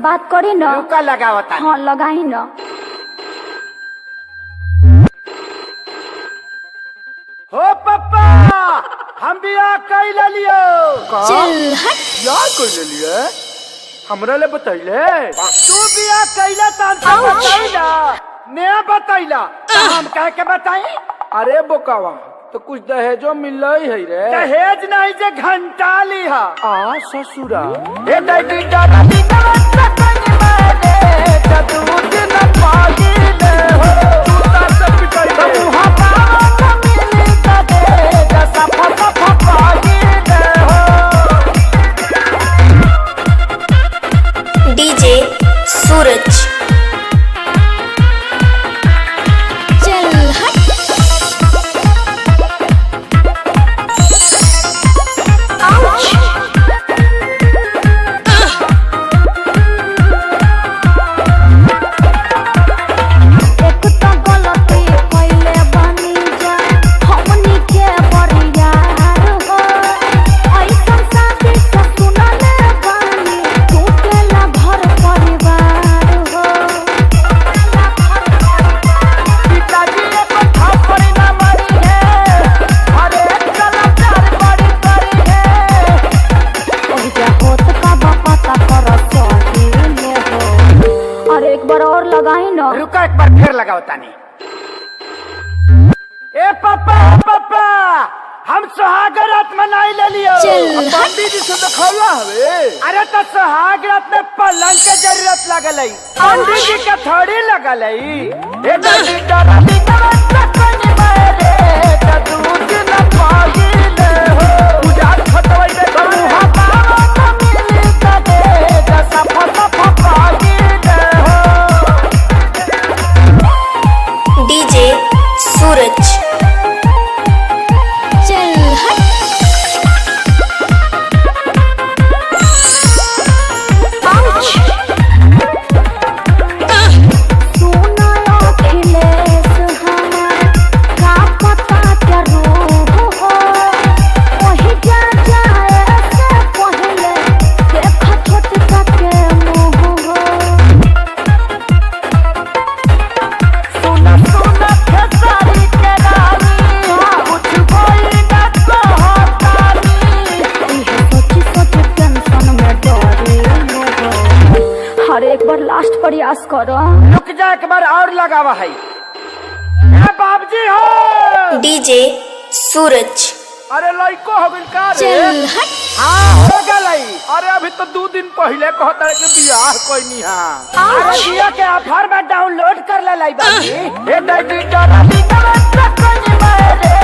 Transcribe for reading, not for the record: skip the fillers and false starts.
बात करी ना। रुका लगावता। हाँ लगाई ना। हो पप्पा हम बियाह कई ले लियो। चल हट। यार कई ले लिए हमरा ले बतैले तू बियाह कईला तान बतैला ने बतैला हम कह के बताई। अरे बोकावा तो कुछ दहेजो मिल है रे। दहेज नहीं जे घंटा लिहा आ ससुरा ए दैनी दादा दी कवन मारे दूध न पागी ले हो तू तार से पिटाई दे मुहा पावन मिली दे जसा फसा पागी ले हो। डीजे सूरज। चल हट। रुका एक बार फिर लगाओ तानी। ए पापा पापा हम सुहाग रात मनाई ले लियो। पंडित जी से दिखौला हवे। अरे तो सुहाग रात में पलंग के जरूरत लगल है पंडित जी का थोड़ी लगल है। ए दैनी दादा दी कवन मारे दूध न पागी ले हो गुजार खटवाई दे मुहा पावन मिली दे जसा फसा पागी ले हो। डीजे सूरज। चल हट। सुना अखिलेश हमार का पता क्या रूप हो वही जा जाए से पहले देखा छोटका के मुँह हो। सुना सुना खेसारी के रानी कुछ कोई न कहतानी। इहे सोची सोची टेंशन में डरे लोगो। हर एक बार लास्ट प्रयास करो। रुक जा एक बार और लगावा है। ए बाबूजी हो डीजे सूरज। अरे लइको हो गइल का रे। चल हट। हाँ हो गई। अरे अभी तो 2 दिन पहले कहता है कि बियाह कोई नहीं है। अरे जियो के ऑफर में डाउनलोड कर ले लाई बाबूजी। ए दैनी दादा दी कवन मारे